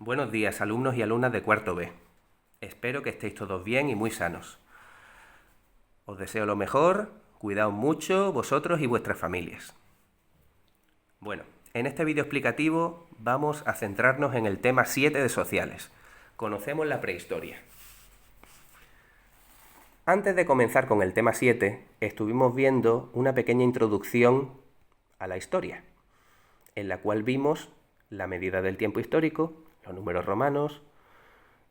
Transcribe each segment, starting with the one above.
Buenos días, alumnos y alumnas de cuarto B. Espero que estéis todos bien y muy sanos. Os deseo lo mejor, cuidaos mucho vosotros y vuestras familias. Bueno, en este vídeo explicativo vamos a centrarnos en el tema 7 de sociales. Conocemos la prehistoria. Antes de comenzar con el tema 7, estuvimos viendo una pequeña introducción a la historia, en la cual vimos la medida del tiempo histórico, los números romanos,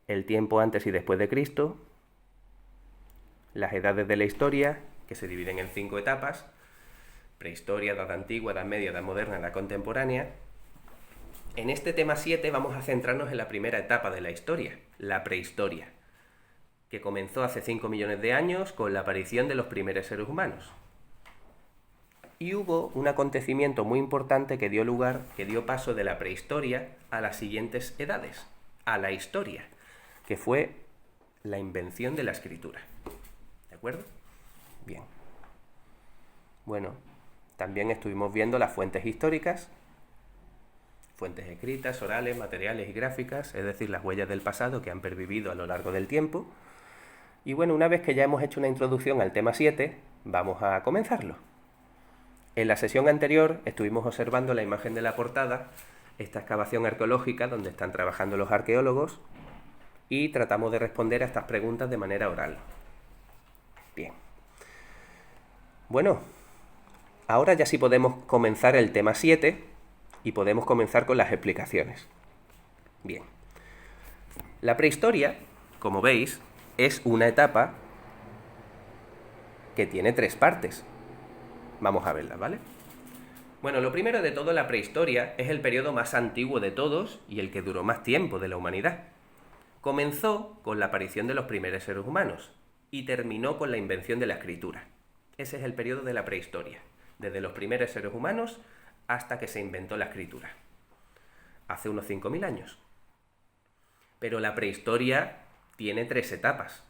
el tiempo antes y después de Cristo, las edades de la historia, que se dividen en 5 etapas: prehistoria, edad antigua, edad media, edad moderna, edad contemporánea. En este tema 7 vamos a centrarnos en la primera etapa de la historia, la prehistoria, que comenzó hace 5 millones de años con la aparición de los primeros seres humanos. Y hubo un acontecimiento muy importante que dio paso de la prehistoria a las siguientes edades, a la historia, que fue la invención de la escritura. ¿De acuerdo? Bien. Bueno, también estuvimos viendo las fuentes históricas, fuentes escritas, orales, materiales y gráficas, es decir, las huellas del pasado que han pervivido a lo largo del tiempo. Y bueno, una vez que ya hemos hecho una introducción al tema 7, vamos a comenzarlo. En la sesión anterior estuvimos observando la imagen de la portada, esta excavación arqueológica donde están trabajando los arqueólogos, y tratamos de responder a estas preguntas de manera oral. Bien. Bueno, ahora ya sí podemos comenzar el tema 7 y podemos comenzar con las explicaciones. Bien. La prehistoria, como veis, es una etapa que tiene 3 partes. Vamos a verlas, ¿vale? Bueno, lo primero de todo, la prehistoria es el periodo más antiguo de todos y el que duró más tiempo de la humanidad. Comenzó con la aparición de los primeros seres humanos y terminó con la invención de la escritura. Ese es el periodo de la prehistoria, desde los primeros seres humanos hasta que se inventó la escritura, hace unos 5.000 años. Pero la prehistoria tiene 3 etapas: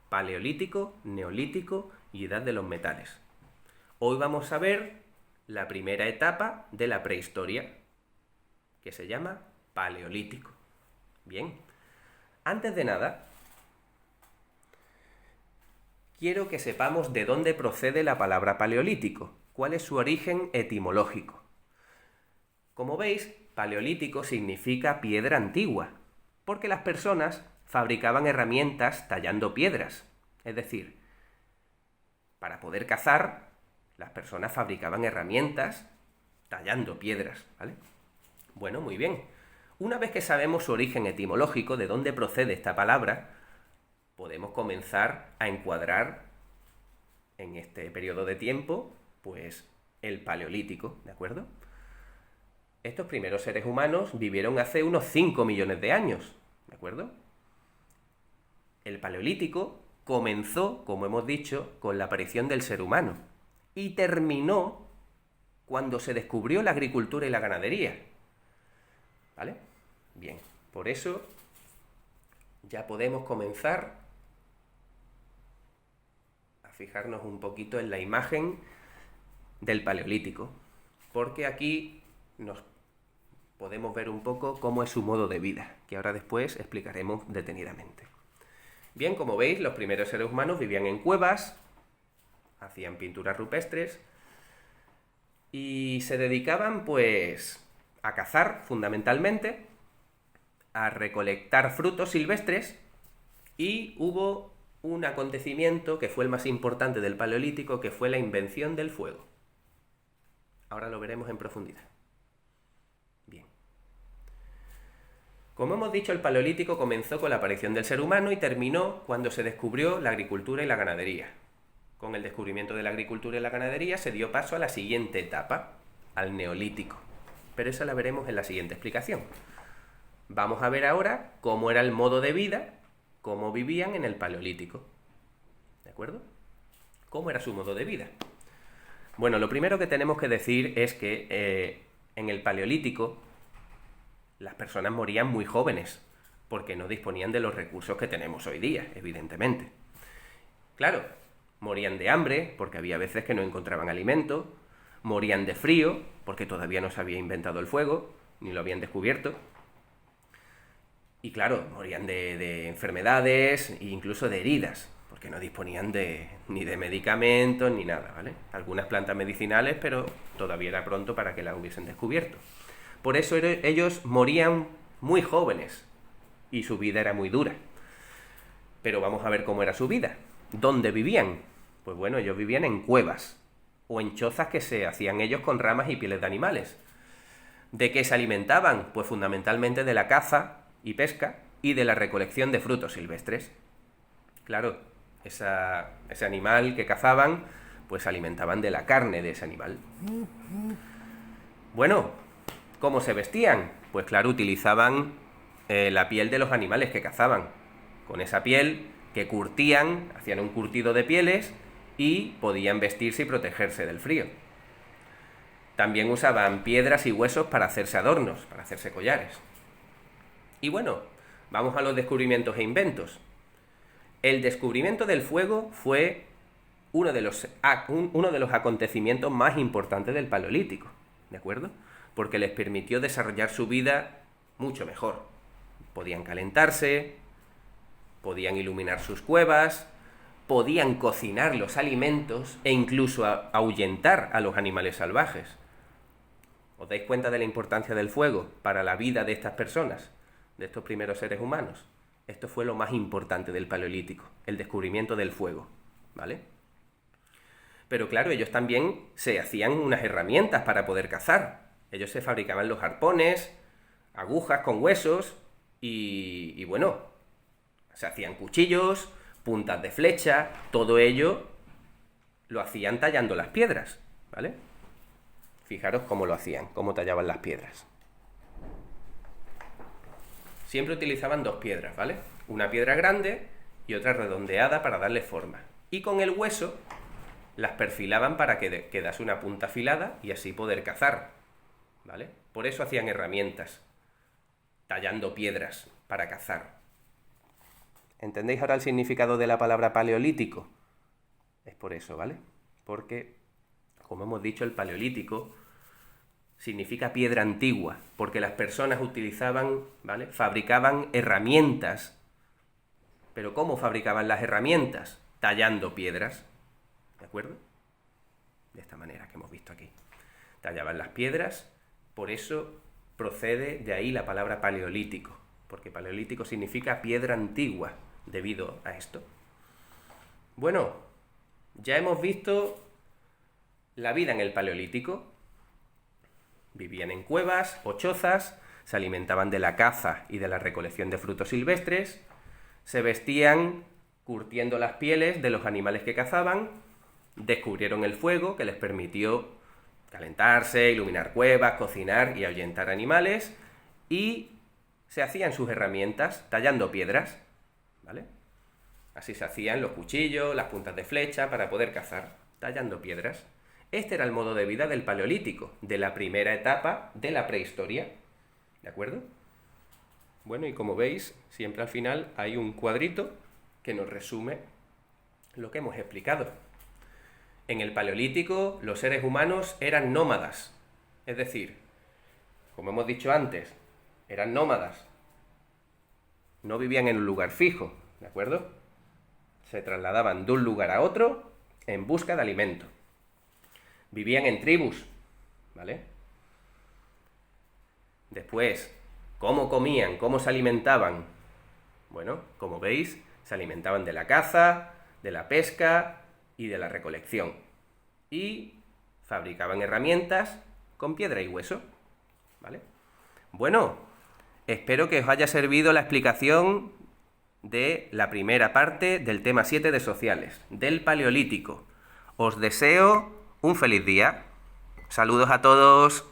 paleolítico, neolítico y edad de los metales. Hoy vamos a ver la primera etapa de la prehistoria, que se llama paleolítico. Bien, antes de nada, quiero que sepamos de dónde procede la palabra paleolítico, cuál es su origen etimológico. Como veis, paleolítico significa piedra antigua, porque las personas fabricaban herramientas tallando piedras. Es decir, para poder cazar, las personas fabricaban herramientas tallando piedras, ¿vale? Bueno, muy bien. Una vez que sabemos su origen etimológico, de dónde procede esta palabra, podemos comenzar a encuadrar en este periodo de tiempo, pues, el paleolítico, ¿de acuerdo? Estos primeros seres humanos vivieron hace unos 5 millones de años, ¿de acuerdo? El paleolítico comenzó, como hemos dicho, con la aparición del ser humano y terminó cuando se descubrió la agricultura y la ganadería. ¿Vale? Bien, por eso ya podemos comenzar a fijarnos un poquito en la imagen del paleolítico, porque aquí nos podemos ver un poco cómo es su modo de vida, que ahora después explicaremos detenidamente. Bien, como veis, los primeros seres humanos vivían en cuevas, hacían pinturas rupestres y se dedicaban, pues, a cazar fundamentalmente, a recolectar frutos silvestres, y hubo un acontecimiento que fue el más importante del paleolítico, que fue la invención del fuego. Ahora lo veremos en profundidad. Bien. Como hemos dicho, el paleolítico comenzó con la aparición del ser humano y terminó cuando se descubrió la agricultura y la ganadería. Con el descubrimiento de la agricultura y la ganadería se dio paso a la siguiente etapa, al neolítico. Pero esa la veremos en la siguiente explicación. Vamos a ver ahora cómo era el modo de vida, cómo vivían en el paleolítico. ¿De acuerdo? ¿Cómo era su modo de vida? Bueno, lo primero que tenemos que decir es que en el paleolítico las personas morían muy jóvenes, porque no disponían de los recursos que tenemos hoy día, evidentemente. Claro, morían de hambre, porque había veces que no encontraban alimento, morían de frío, porque todavía no se había inventado el fuego, ni lo habían descubierto. Y claro, morían de enfermedades e incluso de heridas, porque no disponían ni de medicamentos ni nada, ¿vale? Algunas plantas medicinales, pero todavía era pronto para que las hubiesen descubierto. Por eso ellos morían muy jóvenes y su vida era muy dura. Pero vamos a ver cómo era su vida. ¿Dónde vivían? Pues bueno, ellos vivían en cuevas o en chozas que se hacían ellos con ramas y pieles de animales. ¿De qué se alimentaban? Pues fundamentalmente de la caza y pesca y de la recolección de frutos silvestres. Claro, ese animal que cazaban, pues se alimentaban de la carne de ese animal. Bueno, ¿cómo se vestían? Pues claro, utilizaban la piel de los animales que cazaban. Con esa piel que curtían, hacían un curtido de pieles y podían vestirse y protegerse del frío. También usaban piedras y huesos para hacerse adornos, para hacerse collares. Y bueno, vamos a los descubrimientos e inventos. El descubrimiento del fuego fue uno de los acontecimientos más importantes del Paleolítico, ¿de acuerdo? Porque les permitió desarrollar su vida mucho mejor. Podían calentarse, podían iluminar sus cuevas, podían cocinar los alimentos e incluso ahuyentar a los animales salvajes. ¿Os dais cuenta de la importancia del fuego para la vida de estas personas, de estos primeros seres humanos? Esto fue lo más importante del Paleolítico, el descubrimiento del fuego, ¿vale? Pero claro, ellos también se hacían unas herramientas para poder cazar. Ellos se fabricaban los arpones, agujas con huesos y bueno, se hacían cuchillos, puntas de flecha, todo ello lo hacían tallando las piedras, ¿vale? Fijaros cómo lo hacían, cómo tallaban las piedras. Siempre utilizaban dos piedras, ¿vale? Una piedra grande y otra redondeada para darle forma. Y con el hueso las perfilaban para que quedase una punta afilada y así poder cazar, ¿vale? Por eso hacían herramientas, tallando piedras para cazar. ¿Entendéis ahora el significado de la palabra paleolítico? Es por eso, ¿vale? Porque, como hemos dicho, el paleolítico significa piedra antigua, porque las personas utilizaban, ¿vale? Fabricaban herramientas. ¿Pero cómo fabricaban las herramientas? Tallando piedras, ¿de acuerdo? De esta manera que hemos visto aquí. Tallaban las piedras, por eso procede de ahí la palabra paleolítico, porque paleolítico significa piedra antigua, debido a esto. Bueno, ya hemos visto la vida en el Paleolítico. Vivían en cuevas o chozas, se alimentaban de la caza y de la recolección de frutos silvestres, se vestían curtiendo las pieles de los animales que cazaban, descubrieron el fuego que les permitió calentarse, iluminar cuevas, cocinar y ahuyentar animales, y se hacían sus herramientas tallando piedras, ¿vale? Así se hacían los cuchillos, las puntas de flecha para poder cazar, tallando piedras. Este era el modo de vida del Paleolítico, de la primera etapa de la prehistoria, ¿de acuerdo? Bueno, y como veis, siempre al final hay un cuadrito que nos resume lo que hemos explicado. En el Paleolítico, los seres humanos eran nómadas, es decir, como hemos dicho antes, eran nómadas, no vivían en un lugar fijo, ¿de acuerdo? Se trasladaban de un lugar a otro en busca de alimento. Vivían en tribus, ¿vale? Después, ¿cómo comían? ¿Cómo se alimentaban? Bueno, como veis, se alimentaban de la caza, de la pesca y de la recolección. Y fabricaban herramientas con piedra y hueso, ¿vale? Bueno, espero que os haya servido la explicación de la primera parte del tema 7 de sociales, del Paleolítico. Os deseo un feliz día. Saludos a todos.